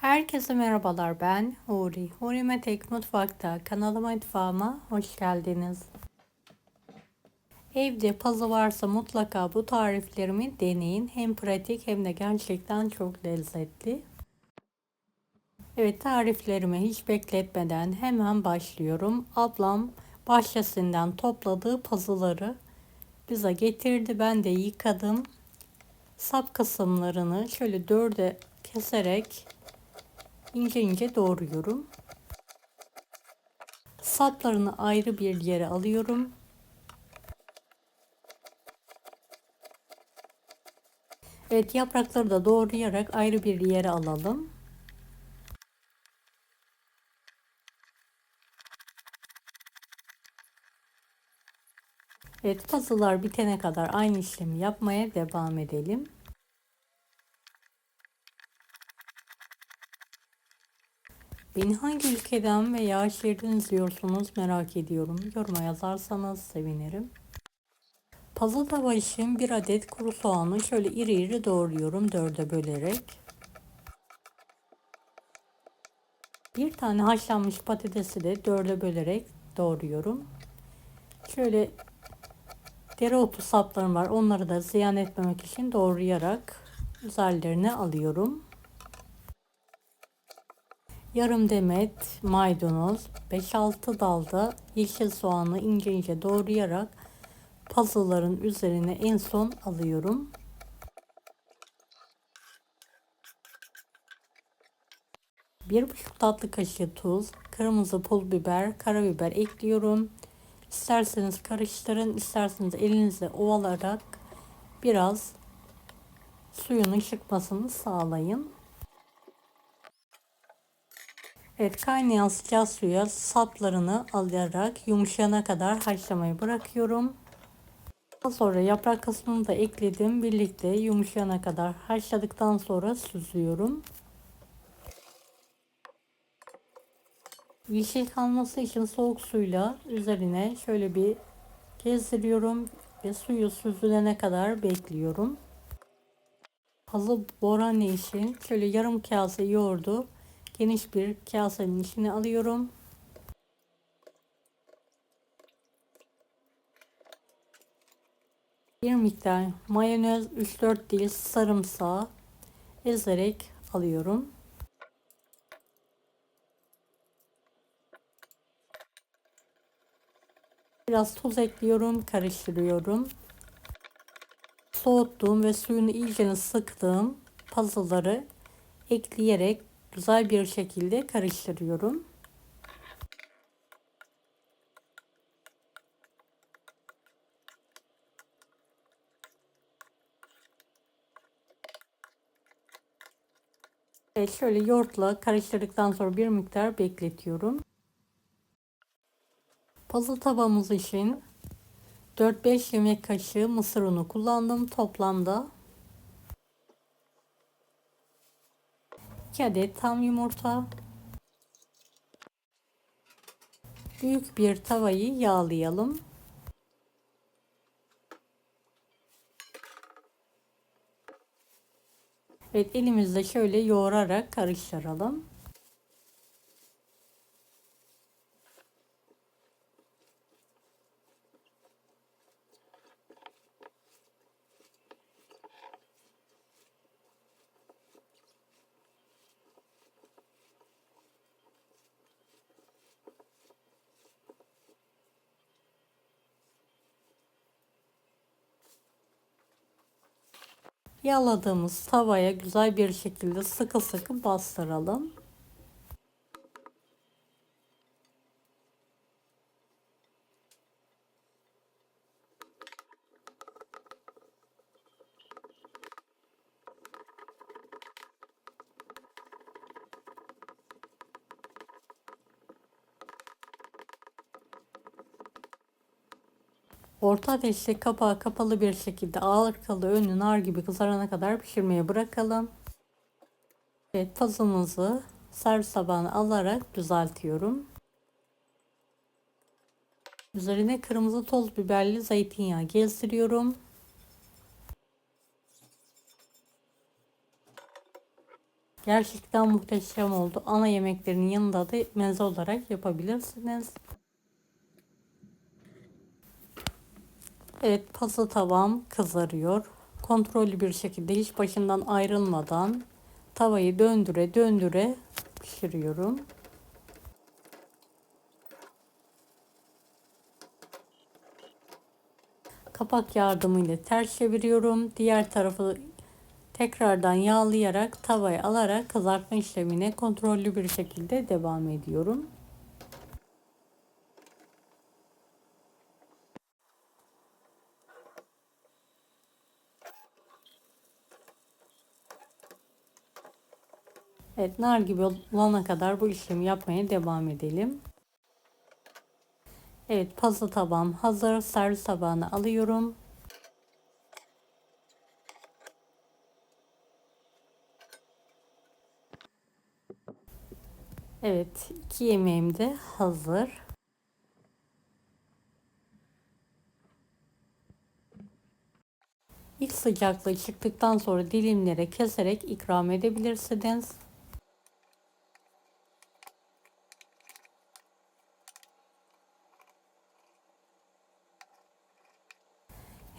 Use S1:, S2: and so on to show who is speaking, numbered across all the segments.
S1: Herkese merhabalar, ben Huri. Huri Metek Mutfak'ta kanalıma, mutfağıma hoş geldiniz. Evde pazı varsa mutlaka bu tariflerimi deneyin. Hem pratik hem de gerçekten çok lezzetli. Evet, tariflerimi hiç bekletmeden hemen başlıyorum. Ablam bahçesinden topladığı pazıları bize getirdi. Ben de yıkadım. Sap kısımlarını şöyle dörde keserek ince ince doğruyorum. Saplarını ayrı bir yere alıyorum. Evet, yaprakları da doğrayarak ayrı bir yere alalım. Evet, pazılar bitene kadar aynı işlemi yapmaya devam edelim. Beni hangi ülkeden veya şehirden izliyorsunuz merak ediyorum. Yoruma yazarsanız sevinirim. Pazı tava için bir adet kuru soğanı şöyle iri iri doğruyorum dörde bölerek. Bir tane haşlanmış patatesi de dörde bölerek doğruyorum. Şöyle dereotu saplarım var. Onları da ziyan etmemek için doğrayarak üzerlerine alıyorum. Yarım demet maydanoz, 5-6 dalda yeşil soğanı ince ince doğrayarak pazıların üzerine en son alıyorum. 1,5 tatlı kaşığı tuz, kırmızı pul biber, karabiber ekliyorum. İsterseniz karıştırın, isterseniz elinizle ovalarak biraz suyunun çıkmasını sağlayın. Evet, kaynayan sıcak suya saplarını alarak yumuşayana kadar haşlamayı bırakıyorum. Daha sonra yaprak kısmını da ekledim. Birlikte yumuşayana kadar haşladıktan sonra süzüyorum. Yeşil kalması için soğuk suyla üzerine şöyle bir gezdiriyorum ve suyu süzülene kadar bekliyorum. Hazır borane için şöyle yarım kase yoğurdu geniş bir kasenin içine alıyorum. Bir miktar mayonez, 3-4 diş sarımsağı ezerek alıyorum. Biraz tuz ekliyorum, karıştırıyorum. Soğuttuğum ve suyunu iyice sıktığım pazıları ekleyerek güzel bir şekilde karıştırıyorum. Ve şöyle yoğurtla karıştırdıktan sonra bir miktar bekletiyorum. Pazı tavamız için 4-5 yemek kaşığı mısır unu kullandım. Toplamda 2 adet tam yumurta. Büyük bir tavayı yağlayalım. Evet, elimizle şöyle yoğurarak karıştıralım. Yağladığımız tavaya güzel bir şekilde sıkı sıkı bastıralım. Orta ateşte kapağı kapalı bir şekilde arkalı önlü nar gibi kızarana kadar pişirmeye bırakalım. Evet, pazımızı servis tabağına alarak düzeltiyorum. Üzerine kırmızı toz biberli zeytinyağı gezdiriyorum. Gerçekten muhteşem oldu. Ana yemeklerin yanında da meze olarak yapabilirsiniz. Evet, pasta tavam kızarıyor. Kontrollü bir şekilde hiç başından ayrılmadan tavayı döndüre döndüre pişiriyorum. Kapak yardımıyla ters çeviriyorum. Diğer tarafı tekrardan yağlayarak tavaya alarak kızartma işlemine kontrollü bir şekilde devam ediyorum. Evet, nar gibi olana kadar bu işlemi yapmaya devam edelim. Evet, pasta tabağım hazır. Servis tabağına alıyorum. Evet, 2 yemeğim de hazır. İlk sıcaklığı çıktıktan sonra dilimlere keserek ikram edebilirsiniz.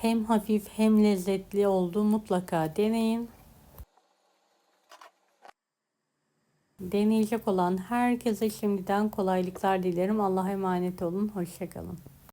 S1: Hem hafif hem lezzetli oldu. Mutlaka deneyin. Deneyecek olan herkese şimdiden kolaylıklar dilerim. Allah'a emanet olun. Hoşça kalın.